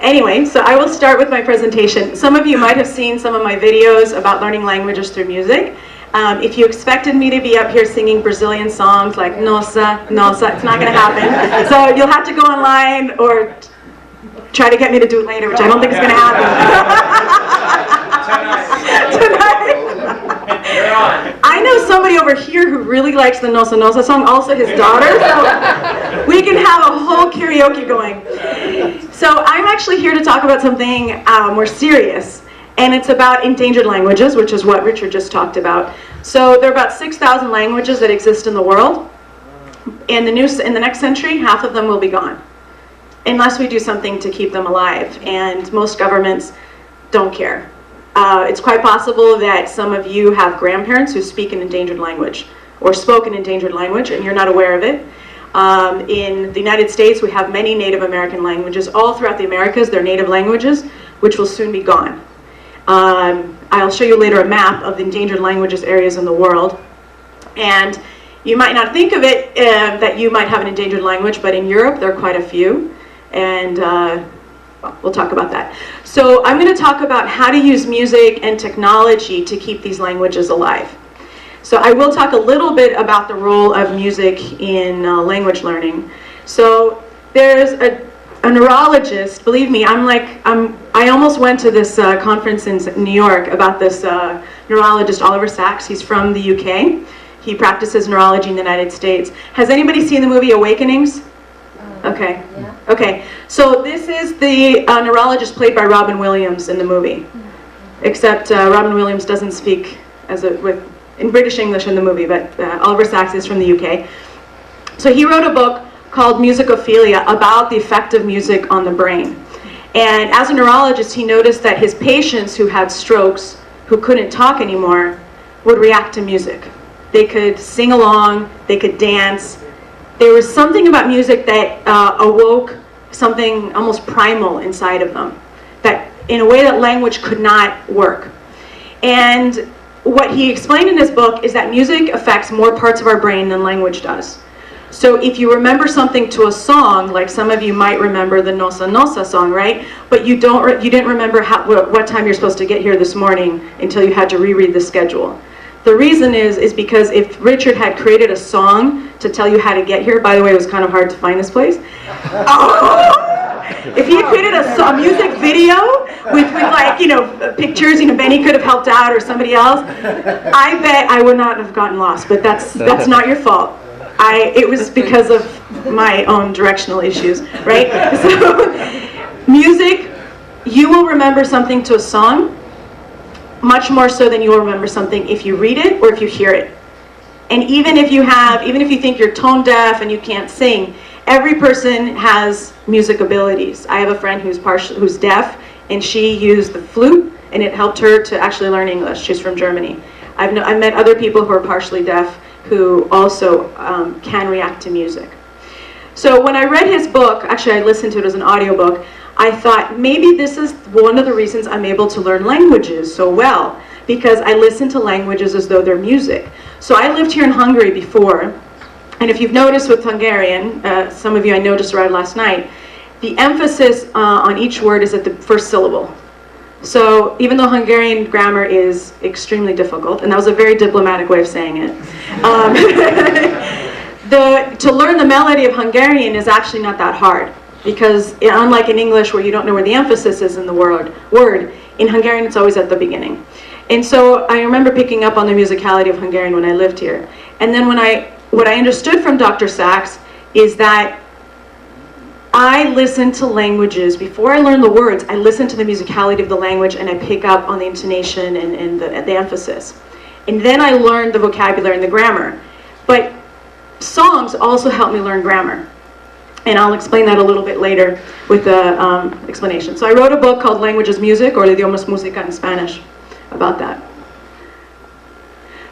Anyway, so I will start with my presentation. Some of you might have seen some of my videos about learning languages through music. If you expected me to be up here singing Brazilian songs like Nossa, Nossa, it's not going to happen. So you'll have to go online or try to get me to do it later, which I don't think is going to happen. I know somebody over here who really likes the Nossa Nossa song, also his daughter, so we can have a whole karaoke going. So I'm actually here to talk about something more serious, and it's about endangered languages, which is what Richard just talked about. So there are about 6,000 languages that exist in the world. In the next century, half of them will be gone, unless we do something to keep them alive, and most governments don't care. It's quite possible that some of you have grandparents who speak an endangered language or spoke an endangered language and you're not aware of it. In the United States, we have many Native American languages. All throughout the Americas, they're native languages, which will soon be gone. I'll show you later a map of the endangered languages areas in the world. And you might not think of it that you might have an endangered language, but in Europe, there are quite a few. And we'll talk about that. So I'm going to talk about how to use music and technology to keep these languages alive. So I will talk a little bit about the role of music in language learning. So there's a neurologist, believe me, I almost went to this conference in New York about this neurologist, Oliver Sacks. He's from the UK. He practices neurology in the United States. Has anybody seen the movie Awakenings? Okay. Yeah. Okay. So this is the neurologist played by Robin Williams in the movie, except Robin Williams doesn't speak in British English in the movie, but Oliver Sacks is from the UK. So he wrote a book called Musicophilia about the effect of music on the brain. And as a neurologist, he noticed that his patients who had strokes, who couldn't talk anymore, would react to music. They could sing along, they could dance. There was something about music that awoke something almost primal inside of them, that in a way that language could not work. And what he explained in his book is that music affects more parts of our brain than language does. So if you remember something to a song, like some of you might remember the Nossa Nossa song, right? But you didn't remember what time you're supposed to get here this morning until you had to reread the schedule. The reason is because if Richard had created a song to tell you how to get here, by the way, it was kind of hard to find this place. If he had created a music video with like, pictures, Benny could have helped out or somebody else, I bet I would not have gotten lost, but that's not your fault. It was because of my own directional issues, right? So, music, you will remember something to a song much more so than you will remember something if you read it or if you hear it. And even if you think you're tone deaf and you can't sing, every person has music abilities. I have a friend who's deaf, and she used the flute, and it helped her to actually learn English. She's from Germany. I've met other people who are partially deaf who also can react to music. So when I read his book, actually I listened to it as an audiobook, I thought maybe this is one of the reasons I'm able to learn languages so well, because I listen to languages as though they're music. So I lived here in Hungary before, and if you've noticed with Hungarian, some of you I noticed right last night, the emphasis on each word is at the first syllable. So even though Hungarian grammar is extremely difficult, and that was a very diplomatic way of saying it, to learn the melody of Hungarian is actually not that hard, because unlike in English where you don't know where the emphasis is in the word, in Hungarian it's always at the beginning. And so I remember picking up on the musicality of Hungarian when I lived here. And then what I understood from Dr. Sacks is that I listen to languages, before I learn the words, I listen to the musicality of the language and I pick up on the intonation and the emphasis. And then I learned the vocabulary and the grammar. But songs also help me learn grammar. And I'll explain that a little bit later with the explanation. So I wrote a book called Languages Music, or Idiomas Música in Spanish, about that.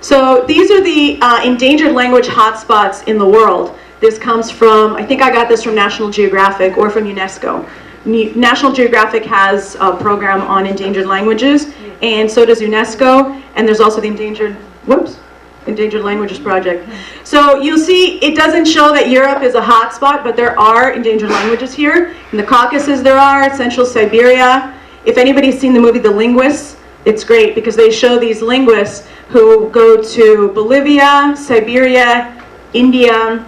So these are the endangered language hotspots in the world. This comes from, I think I got this from National Geographic or from UNESCO. National Geographic has a program on endangered languages, and so does UNESCO, and there's also the endangered, Endangered Languages Project. So you'll see it doesn't show that Europe is a hot spot, but there are endangered languages here. In the Caucasus there are, Central Siberia. If anybody's seen the movie The Linguists, it's great because they show these linguists who go to Bolivia, Siberia, India,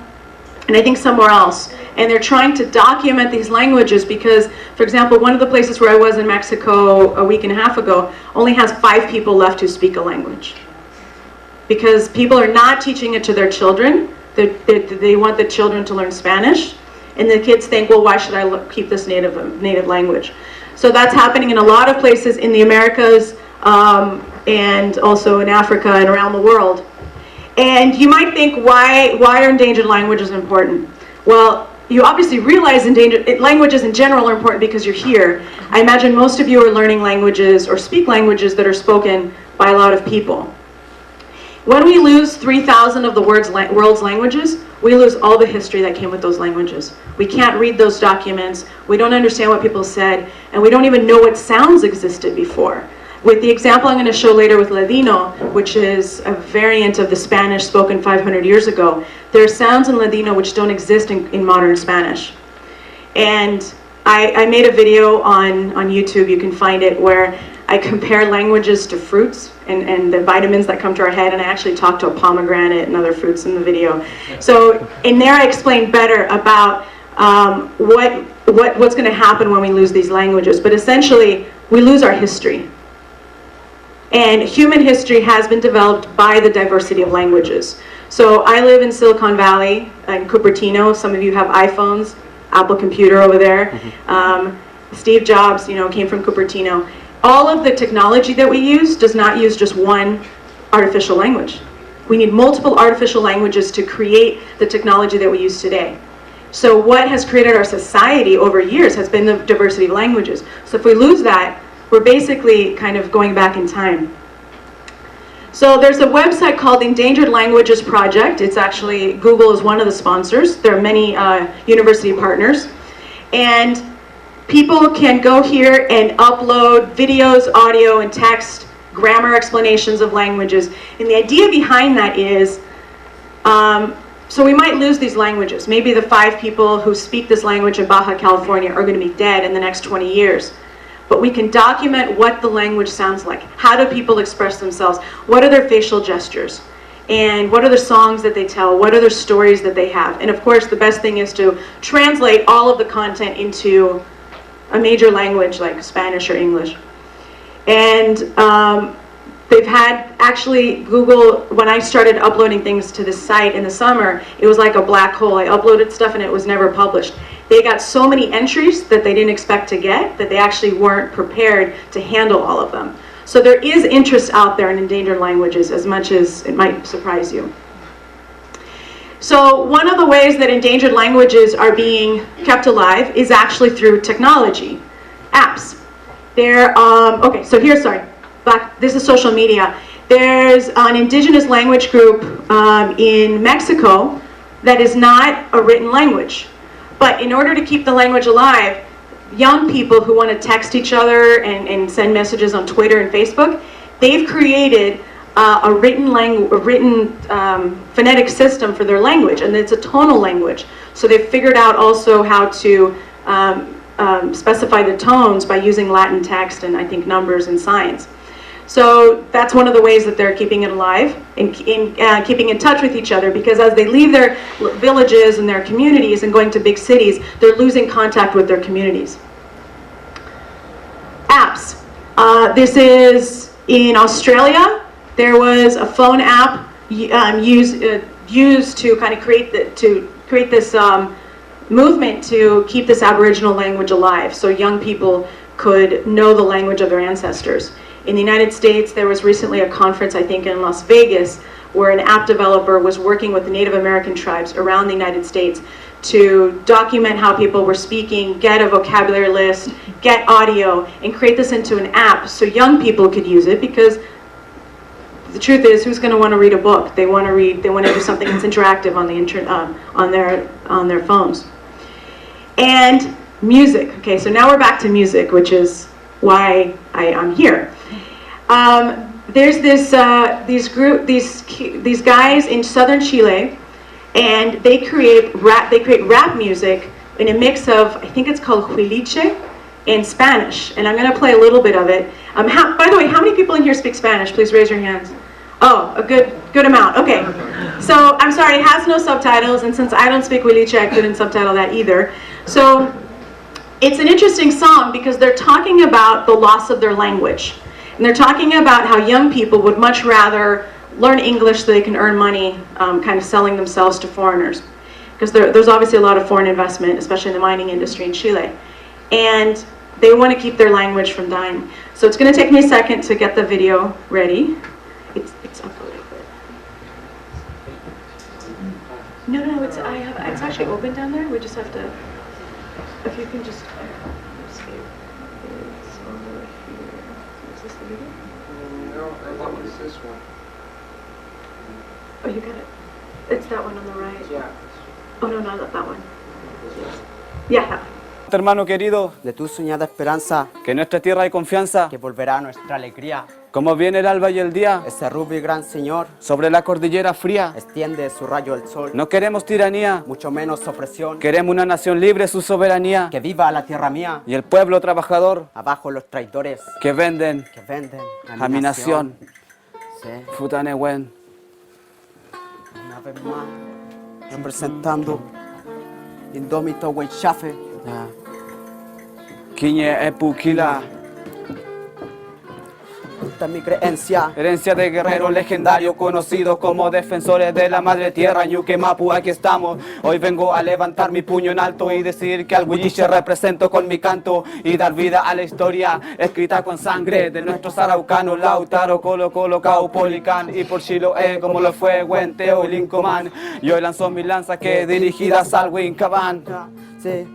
and I think somewhere else. And they're trying to document these languages because, for example, one of the places where I was in Mexico a week and a half ago only has 5 people left who speak a language. Because people are not teaching it to their children. They want the children to learn Spanish. And the kids think, well, why should I keep this native language? So that's happening in a lot of places in the Americas and also in Africa and around the world. And you might think, why are endangered languages important? Well, you obviously realize endangered languages in general are important because you're here. I imagine most of you are learning languages or speak languages that are spoken by a lot of people. When we lose 3,000 of the world's languages, we lose all the history that came with those languages. We can't read those documents, we don't understand what people said, and we don't even know what sounds existed before. With the example I'm going to show later with Ladino, which is a variant of the Spanish spoken 500 years ago, there are sounds in Ladino which don't exist in modern Spanish. And I made a video on YouTube, you can find it, where I compare languages to fruits and the vitamins that come to our head, and I actually talked to a pomegranate and other fruits in the video. So in there I explained better about what's going to happen when we lose these languages. But essentially, we lose our history. And human history has been developed by the diversity of languages. So I live in Silicon Valley, in Cupertino. Some of you have iPhones, Apple computer over there. Steve Jobs, came from Cupertino. All of the technology that we use does not use just one artificial language. We need multiple artificial languages to create the technology that we use today. So what has created our society over years has been the diversity of languages. So if we lose that, we're basically kind of going back in time. So there's a website called Endangered Languages Project. It's actually, Google is one of the sponsors. There are many university partners. And people can go here and upload videos, audio, and text, grammar explanations of languages. And the idea behind that is, so we might lose these languages. Maybe the 5 people who speak this language in Baja California are going to be dead in the next 20 years. But we can document what the language sounds like. How do people express themselves? What are their facial gestures? And what are the songs that they tell? What are the stories that they have? And of course, the best thing is to translate all of the content into a major language like Spanish or English. And they've had, actually, Google, when I started uploading things to this site in the summer, it was like a black hole. I uploaded stuff and it was never published. They got so many entries that they didn't expect to get that they actually weren't prepared to handle all of them. So there is interest out there in endangered languages, as much as it might surprise you. So one of the ways that endangered languages are being kept alive is actually through technology, apps. Okay, so here, this is social media. There's an indigenous language group in Mexico that is not a written language. But in order to keep the language alive, young people who want to text each other and send messages on Twitter and Facebook, they've created a written phonetic system for their language, and it's a tonal language. So they've figured out also how to specify the tones by using Latin text and I think numbers and signs. So that's one of the ways that they're keeping it alive and keeping in touch with each other, because as they leave their villages and their communities and going to big cities, they're losing contact with their communities. Apps. This is in Australia. There was a phone app used to kind of create this movement to keep this Aboriginal language alive, so young people could know the language of their ancestors. In the United States, there was recently a conference, I think in Las Vegas, where an app developer was working with the Native American tribes around the United States to document how people were speaking, get a vocabulary list, get audio, and create this into an app so young people could use it, because the truth is, who's going to want to read a book? They want to do something that's interactive on the on their phones. And music. Okay, so now we're back to music, which is why I'm here. there's these guys in southern Chile, and they create rap music in a mix of, I think it's called huiliche, in Spanish, and I'm going to play a little bit of it. By the way, how many people in here speak Spanish? Please raise your hands. Oh, a good amount. Okay. So, I'm sorry, it has no subtitles, and since I don't speak huiliche, I couldn't subtitle that either. So, it's an interesting song because they're talking about the loss of their language. And they're talking about how young people would much rather learn English so they can earn money, kind of selling themselves to foreigners. Because there's obviously a lot of foreign investment, especially in the mining industry in Chile. And they want to keep their language from dying. So it's going to take me a second to get the video ready. It's up a little bit. No, it's actually open down there. We just have to, if you can just escape. It's over here. Is this the video? No, I thought it was this one. Oh, you got it. It's that one on the right. Yeah. Oh, no, not that one. Yeah. Hermano querido, de tu soñada esperanza, que en nuestra tierra hay confianza, que volverá nuestra alegría. como viene el alba y el día, Ese rubio y gran Señor sobre la cordillera fría. extiende su rayo al sol. No queremos tiranía, Mucho menos opresión. queremos una nación libre, su soberanía, Que viva la tierra mía. y el pueblo trabajador Abajo los traidores que venden que venden a mi nación. Sí, Futanehuen. una vez más, representando Indómito Weichafe. Quiñe Epuquila, Esta es mi creencia. herencia de guerreros legendarios conocidos como defensores de la madre tierra. Ñuque Mapu, aquí estamos. Hoy vengo a levantar mi puño en alto y decir que al huilliche represento con mi canto y dar vida a la historia escrita con sangre de nuestros araucanos, Lautaro, Colo, Cau, Policán y por Chiloé como lo fue Huenteo y Lincomán. Y hoy lanzó mis lanzas que dirigidas al Wincabán. Sí,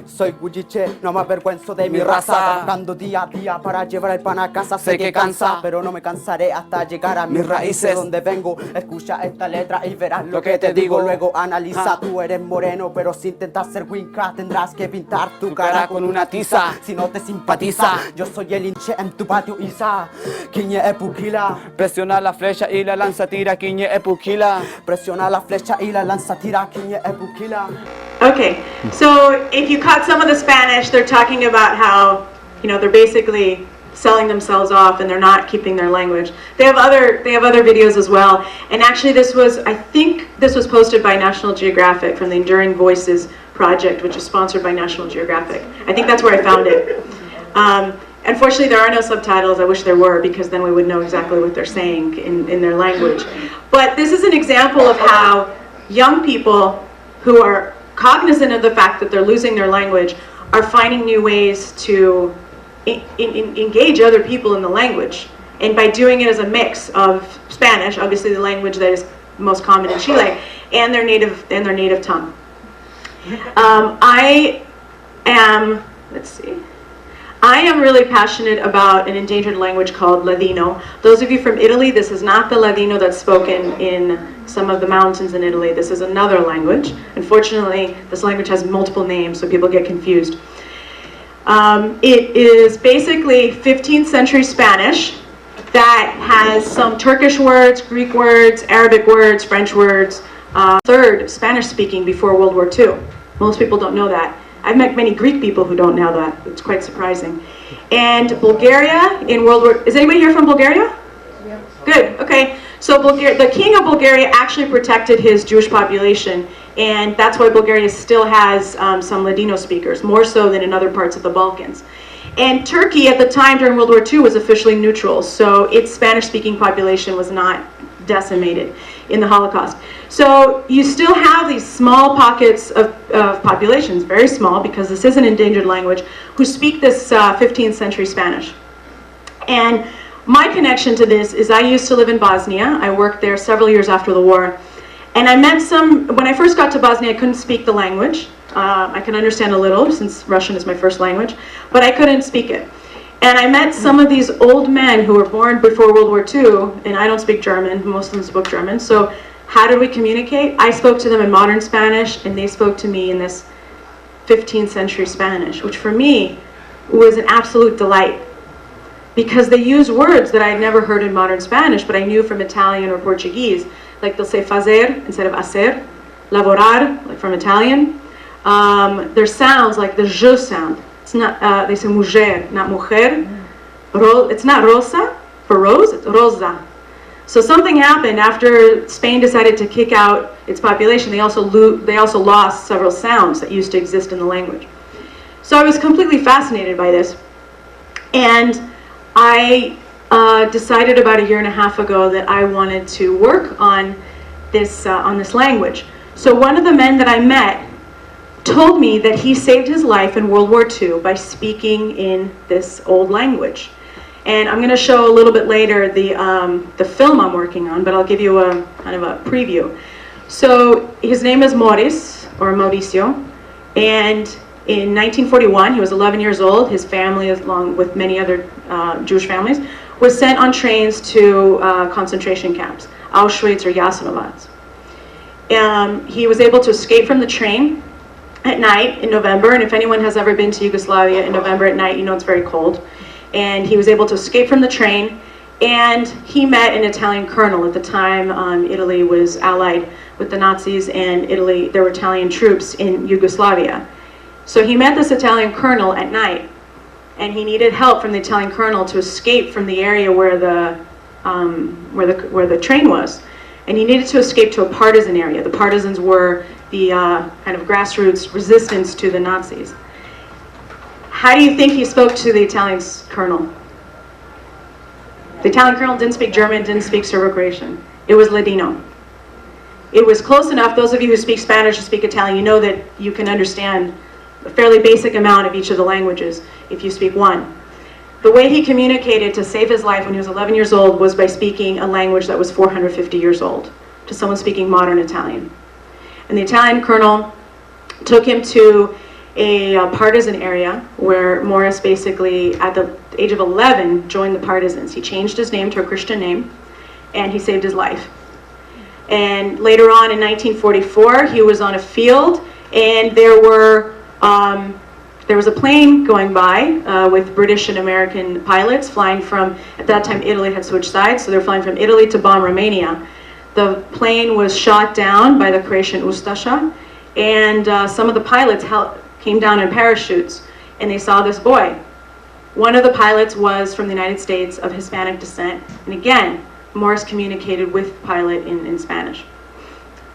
soy huilliche, no me avergüenzo de mi raza. Trabajando día a día para llevar el pan a casa. Sé que cansa, pero no me cansaré hasta llegar a mis raíces. Donde vengo, escucha esta letra y verás lo que te digo. Luego analiza, tú eres moreno, pero si intentas ser winca tendrás que pintar tu cara con una tiza. Si no te simpatiza, yo soy el hinche en tu patio Isa. Quiñe Epuquila, Presiona la flecha y la lanza tira, Quiñe Epuquila. presiona la flecha y la lanza tira. Quiñe Epuquila. Okay, so if you caught some of the Spanish, they're talking about how, they're basically selling themselves off and they're not keeping their language. They have other videos as well. And actually I think this was posted by National Geographic from the Enduring Voices project, which is sponsored by National Geographic. I think that's where I found it. Unfortunately, there are no subtitles. I wish there were, because then we would know exactly what they're saying in their language. But this is an example of how young people who are cognizant of the fact that they're losing their language are finding new ways to engage other people in the language, and by doing it as a mix of Spanish, obviously the language that is most common in Chile, and their native tongue. I am really passionate about an endangered language called Ladino. Those of you from Italy, this is not the Ladino that's spoken in some of the mountains in Italy. This is another language. Unfortunately, this language has multiple names, so people get confused. It is basically 15th century Spanish that has some Turkish words, Greek words, Arabic words, French words. Third Spanish speaking before World War II. Most people don't know that. I've met many Greek people who don't know that. It's quite surprising. And Bulgaria in World War... Is anybody here from Bulgaria? Yeah. Good, okay. So the king of Bulgaria actually protected his Jewish population, and that's why Bulgaria still has some Ladino speakers, more so than in other parts of the Balkans. And Turkey at the time during World War II was officially neutral, so its Spanish-speaking population was not decimated in the Holocaust. So you still have these small pockets of populations, very small because this is an endangered language, who speak this 15th century Spanish. And my connection to this is I used to live in Bosnia. I worked there several years after the war. And I met when I first got to Bosnia, I couldn't speak the language. I can understand a little since Russian is my first language, but I couldn't speak it. And I met some of these old men who were born before World War II, and I don't speak German, most of them spoke German, so how did we communicate? I spoke to them in modern Spanish, and they spoke to me in this 15th century Spanish, which for me was an absolute delight. because they use words that I had never heard in modern Spanish, but I knew from Italian or Portuguese. Like they'll say fazer instead of hacer, laborar, like from Italian. There's sounds like the je sound. It's not, they say mujer, not mujer. It's not rosa for rose, it's rosa. So something happened after Spain decided to kick out its population. They also lost several sounds that used to exist in the language. So I was completely fascinated by this. And I decided about a year and a half ago that I wanted to work on this language. So one of the men that I met told me that he saved his life in World War II by speaking in this old language. And I'm going to show a little bit later the film I'm working on, but I'll give you a kind of a preview. So his name is Maurice, or Mauricio, and in 1941, he was 11 years old. His family, along with many other Jewish families, was sent on trains to concentration camps, Auschwitz or Jasenovac. He was able to escape from the train at night in November, and if anyone has ever been to Yugoslavia in November at night, you know it's very cold. And he was able to escape from the train, and he met an Italian colonel. At the time, Italy was allied with the Nazis, and there were Italian troops in Yugoslavia. So he met this Italian colonel at night, and he needed help from the Italian colonel to escape from the area where the train was. And he needed to escape to a partisan area. The partisans were the kind of grassroots resistance to the Nazis. How do you think he spoke to the Italian colonel? The Italian colonel didn't speak German, didn't speak Serbo-Croatian. It was Ladino. It was close enough. Those of you who speak Spanish or speak Italian, you know that you can understand a fairly basic amount of each of the languages if you speak one. The way he communicated to save his life when he was 11 years old was by speaking a language that was 450 years old to someone speaking modern Italian. And the Italian colonel took him to a partisan area where Morris basically, at the age of 11, joined the partisans. He changed his name to a Christian name, and he saved his life. And later on in 1944, he was on a field, and there was a plane going by with British and American pilots flying from, at that time Italy had switched sides, so they're flying from Italy to bomb Romania. The plane was shot down by the Croatian Ustasha, and some of the pilots came down in parachutes, and they saw this boy. One of the pilots was from the United States of Hispanic descent, and again, Morris communicated with the pilot in Spanish.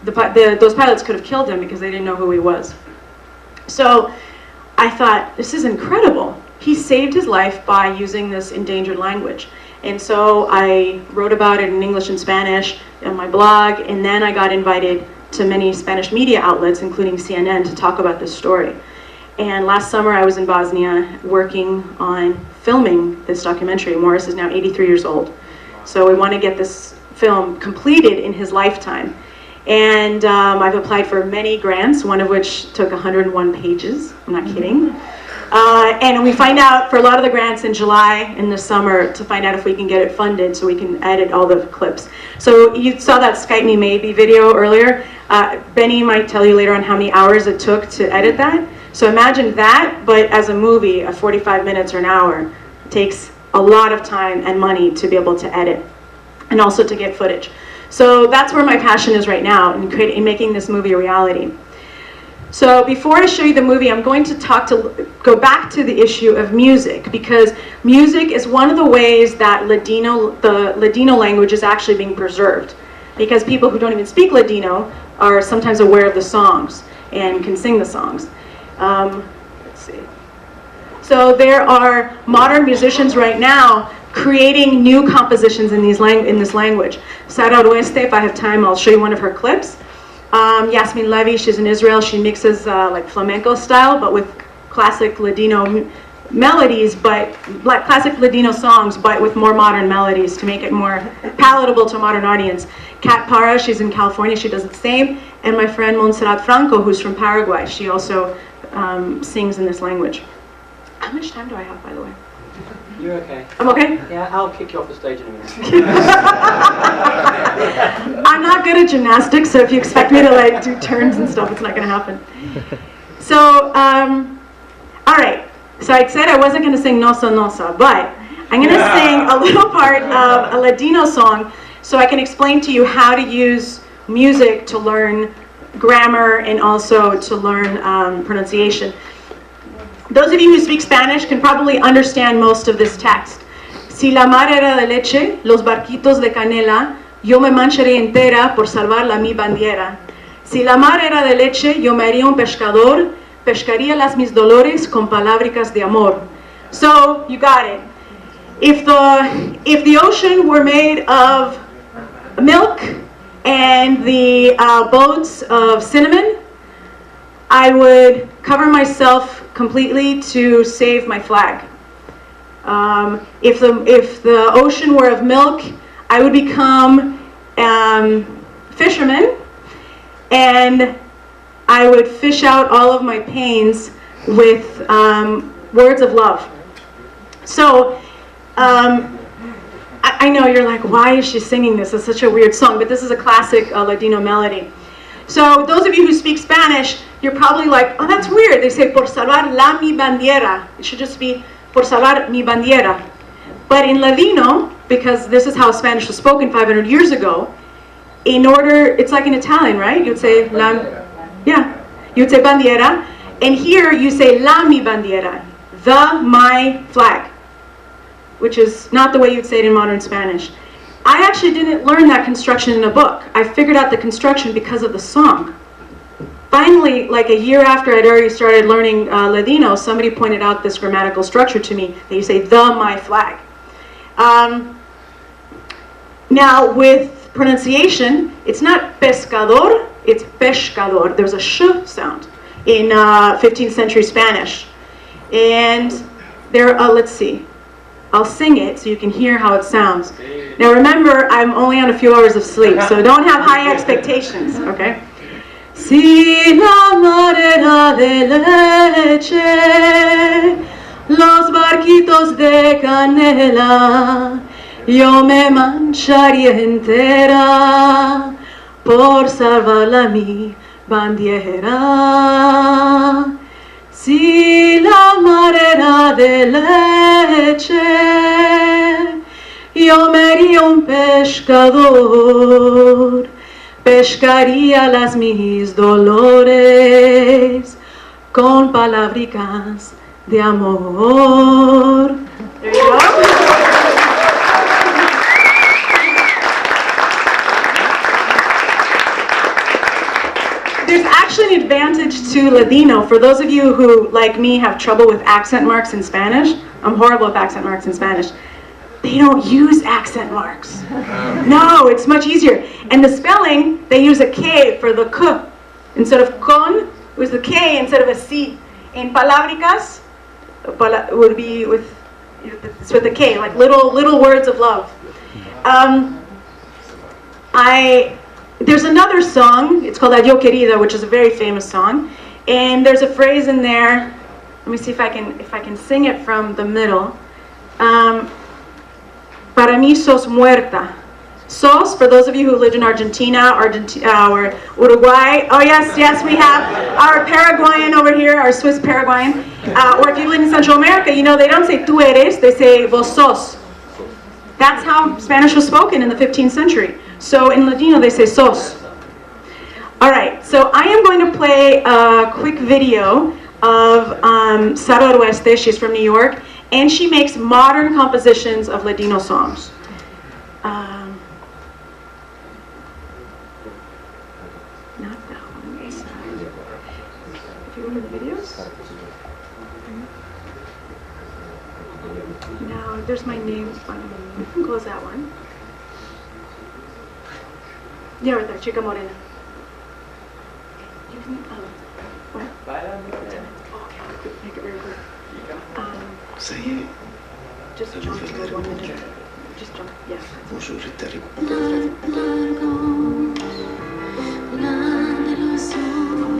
Those pilots could have killed him because they didn't know who he was. So I thought, this is incredible. He saved his life by using this endangered language. And so I wrote about it in English and Spanish on my blog, and then I got invited to many Spanish media outlets, including CNN, to talk about this story. And last summer I was in Bosnia working on filming this documentary. Morris is now 83 years old. So we want to get this film completed in his lifetime. And I've applied for many grants, one of which took 101 pages. I'm not kidding. And we find out for a lot of the grants in July in the summer to find out if we can get it funded so we can edit all the clips. So you saw that Skype Me Maybe video earlier. Benny might tell you later on how many hours it took to edit that. So imagine that, but as a movie, 45 minutes or an hour. It takes a lot of time and money to be able to edit and also to get footage. So that's where my passion is right now, in making this movie a reality. So before I show you the movie, I'm going to go back to the issue of music, because music is one of the ways that the Ladino language is actually being preserved. Because people who don't even speak Ladino are sometimes aware of the songs and can sing the songs. Let's see. So there are modern musicians right now creating new compositions in this language. Sara Oeste, if I have time, I'll show you one of her clips. Yasmin Levy, she's in Israel. She mixes like flamenco style, but with classic Ladino melodies, but like classic Ladino songs, but with more modern melodies to make it more palatable to a modern audience. Kat Para, she's in California. She does the same. And my friend Montserrat Franco, who's from Paraguay, she also sings in this language. How much time do I have, by the way? You're okay. I'm okay? Yeah, I'll kick you off the stage in a minute. I'm not good at gymnastics, so if you expect me to like do turns and stuff, it's not going to happen. So, all right. So I said I wasn't going to sing Nosa Nosa, but I'm going to sing a little part of a Ladino song so I can explain to you how to use music to learn grammar and also to learn pronunciation. Those of you who speak Spanish can probably understand most of this text. Si la mar era de leche, los barquitos de canela, yo me mancharía entera por salvar mi bandiera. Si la mar era de leche, yo me haría un pescador, pescaría las mis dolores con palábricas de amor. So, you got it. If the ocean were made of milk and the boats of cinnamon, I would cover myself completely to save my flag. If the ocean were of milk, I would become fisherman, and I would fish out all of my pains with words of love. So, I know you're like, why is she singing this? It's such a weird song, but this is a classic Ladino melody. So those of you who speak Spanish, you're probably like, oh, that's weird. They say, por salvar mi bandiera. It should just be, por salvar mi bandiera. But in Ladino, because this is how Spanish was spoken 500 years ago, in order, it's like in Italian, right? You'd say, you'd say bandiera. And here you say, la mi bandiera, my flag, which is not the way you'd say it in modern Spanish. I actually didn't learn that construction in a book. I figured out the construction because of the song. Finally, like a year after I'd already started learning Ladino, somebody pointed out this grammatical structure to me, that you say, my flag. Now, with pronunciation, it's not pescador, it's pescador. There's a sh sound in 15th century Spanish. And there, let's see. I'll sing it so you can hear how it sounds. Now remember, I'm only on a few hours of sleep, so don't have high expectations, okay? Si la mar era de leche, los barquitos de canela, yo me mancharía entera por salvar mi bandiera. Si la mar era de leche, yo me haría un pescador, pescaría las mis dolores con palábricas de amor. There you go. There's actually an advantage to Ladino for those of you who, like me, have trouble with accent marks in Spanish. I'm horrible with accent marks in Spanish. They don't use accent marks. No, it's much easier. And the spelling, they use a K for the K. Instead of con, it was the K instead of a C. In palábricas, would be with the K, like little words of love. There's another song, it's called Adiós Querida, which is a very famous song. And there's a phrase in there, let me see if I can sing it from the middle. Para mí sos muerta. Sos, for those of you who lived in Argentina or Uruguay. Oh yes, we have our Paraguayan over here, our Swiss Paraguayan. Or if you live in Central America, you know they don't say tú eres, they say vos sos. That's how Spanish was spoken in the 15th century. So in Ladino they say sos. Alright, so I am going to play a quick video of Sara Zaraysky. She's from New York, and she makes modern compositions of Ladino songs. Not that one. If you go to the videos. Now there's my name. You can close that one. Yeah, right there, Chica Morena. You can, what? Okay, make it very quick. Just jump to the 1 minute. Just jump, yeah.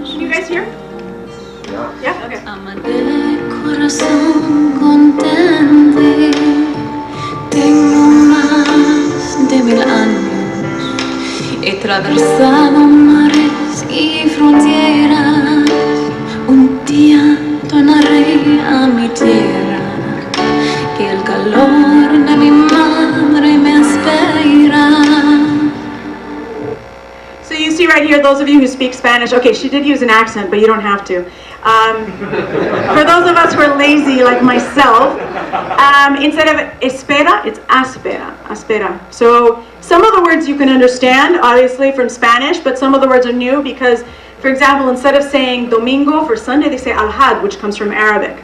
Can you guys hear? Yeah, okay. Tengo más de 1000 años. He atravesado mares y fronteras. Un día tornaré a mi tierra, que el calor those of you who speak Spanish, okay, she did use an accent, but you don't have to. For those of us who are lazy like myself, instead of espera, it's aspera, aspera. So some of the words you can understand, obviously, from Spanish, but some of the words are new because, for example, instead of saying domingo for Sunday, they say alhad, which comes from Arabic.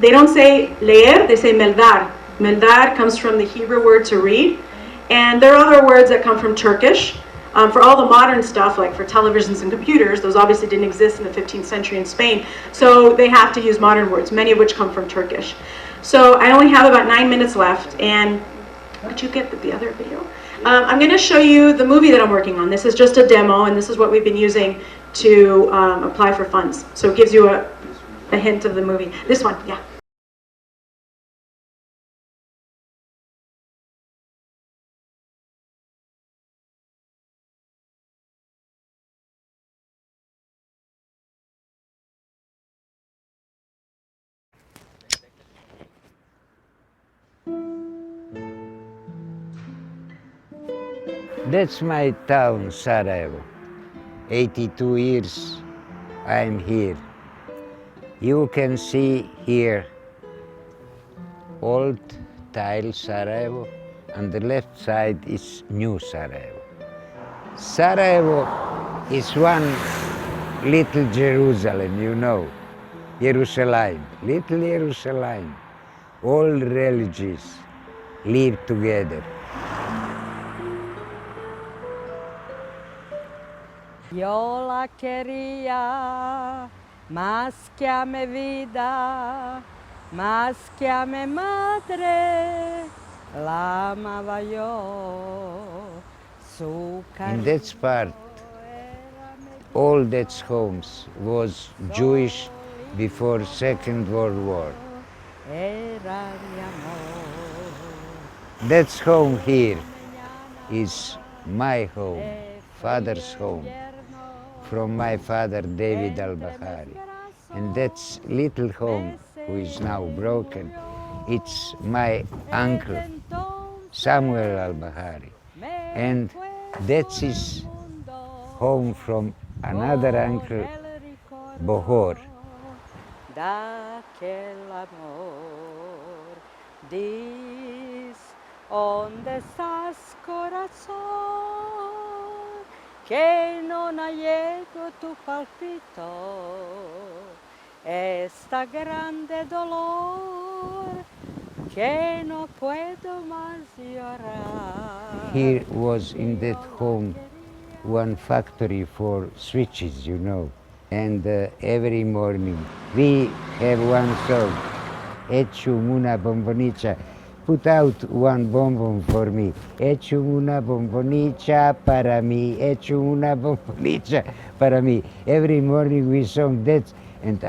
They don't say leer, they say meldar. Meldar comes from the Hebrew word to read. And there are other words that come from Turkish. For all the modern stuff, like for televisions and computers, those obviously didn't exist in the 15th century in Spain. So they have to use modern words, many of which come from Turkish. So I only have about 9 minutes left. And did you get the other video? I'm going to show you the movie that I'm working on. This is just a demo, and this is what we've been using to apply for funds. So it gives you a hint of the movie. This one, yeah. That's my town, Sarajevo. 82 years I'm here. You can see here old tile Sarajevo, and the left side is new Sarajevo. Sarajevo is one little Jerusalem, you know, Jerusalem, little Jerusalem. All religions live together. Yo la quería más que a mi vida, más que a mi madre, la amaba yo. Su In that part, all that homes was Jewish before Second World War. era mi amor. That home here is my home, father's home, from my father David al-Bahari. And that little home, who is now broken, it's my uncle, Samuel al-Bahari. And that is home from another uncle, Bohor. Daquel amor, dis, ¿dónde estás, corazón? Que no hallego tu palpito, esta grande dolor, que no puedo más llorar. Here was in that home one factory for switches, you know. And every morning we have one song, Echum una bombonicha. Put out one bonbon for me. Echum una bombonicha para mí. Echum una bombonicha para mí. Every morning we sing that and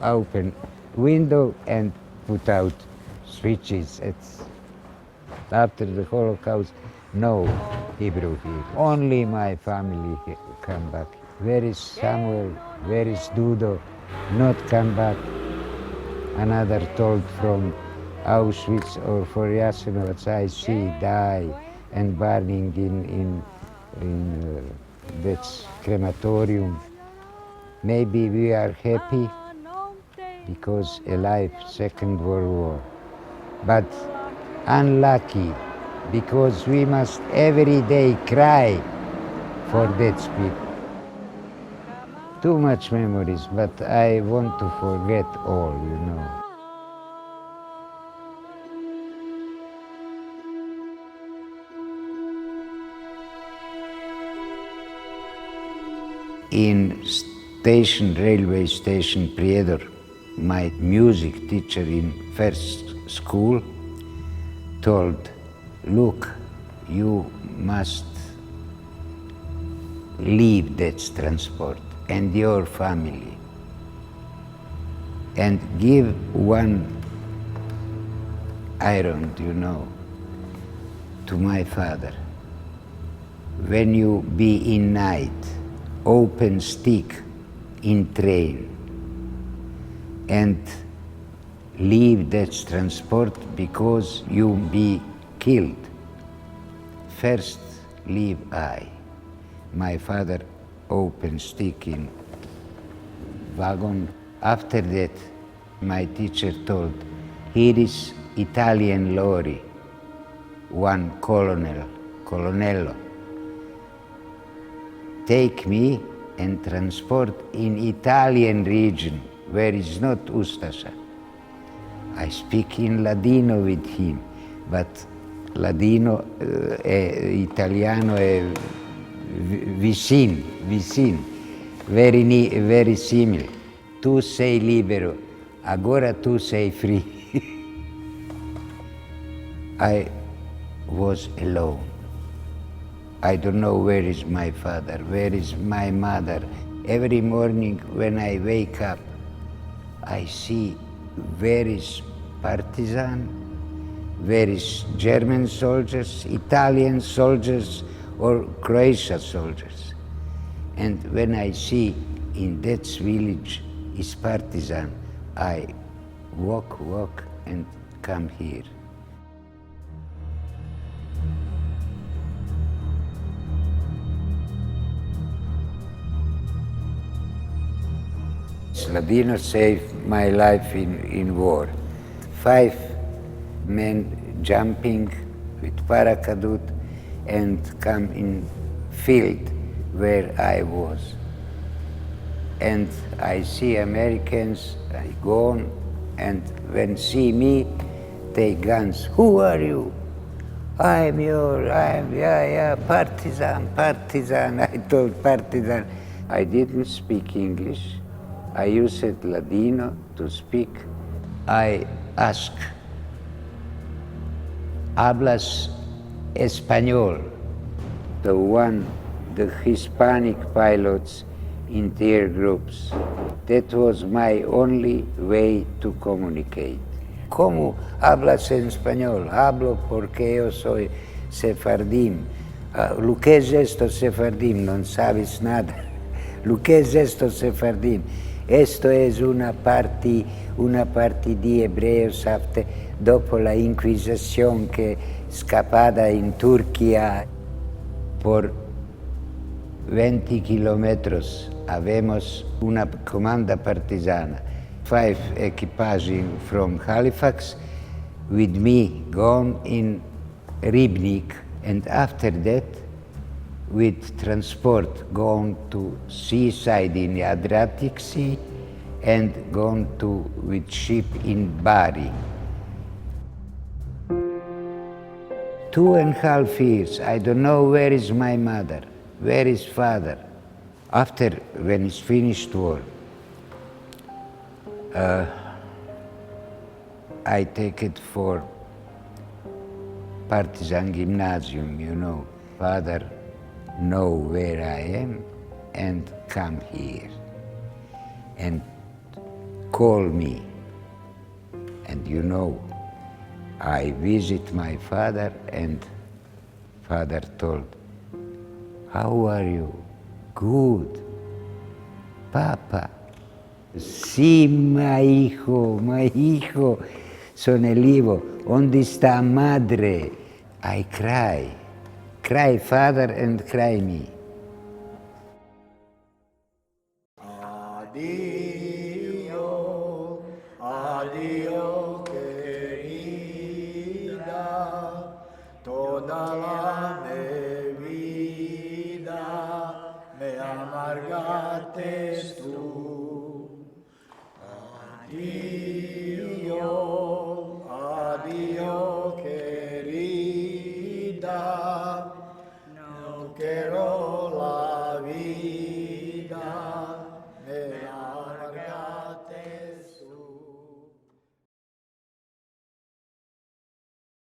open window and put out switches. It's after the Holocaust, no Hebrew here. Only my family come back. Where is Samuel? Where is Dudo? Not come back. Another told from Auschwitz or for Jasenovac, I see die and burning in that crematorium. Maybe we are happy because alive Second World War, but unlucky because we must every day cry for dead people. Too much memories, but I want to forget all, you know. In railway station Prijedor, my music teacher in first school told, look, you must leave that transport and your family and give one iron, you know, to my father. When you be in night, open stick in train and leave that transport because you be killed. First leave I. My father open stick in wagon. After that, my teacher told, here is Italian lorry, one colonnello. Take me and transport in Italian region, where is not Ustascia. I speak in Ladino with him, but Ladino Italiano è vicin, very simile. Tu sei libero, agora tu sei free. I was alone. I don't know where is my father, where is my mother. Every morning when I wake up, I see where is partisan, where is German soldiers, Italian soldiers, or Croatian soldiers. And when I see in that village is partisan, I walk and come here. Ladino saved my life in war. 5 men jumping with parachute and come in field where I was. And I see Americans, I go on, and when see me, take guns. Who are you? Yeah, partisan. I told partisan. I didn't speak English. I used Ladino to speak. I asked, hablas español? The Hispanic pilots in their groups. That was my only way to communicate. ¿Cómo hablas en español? Hablo porque yo soy sefardim. Lo que es esto sefardim? Non sabes nada. Lo que es esto sefardim? Esto es una parte di hebreos dopo la Inquisición que escapada en Turquía. Por 20 kilómetros habemos una comanda partisana. 5 equipages from Halifax, with me gone in Ribnik, and after that with transport gone to seaside in the Adriatic Sea and gone to with ship in Bari. 2.5 years, I don't know where is my mother, where is father. After, when it's finished war, I take it for partisan gymnasium, you know. Father know where I am and come here and call me. And you know, I visit my father and father told, how are you? Good. Papa. Sí, mi hijo, sono vivo. ¿Dónde está madre? I cry father and cry me. Adio, adio querida, toda la mi vida me amargaste tú. Adio, adio querida, no quiero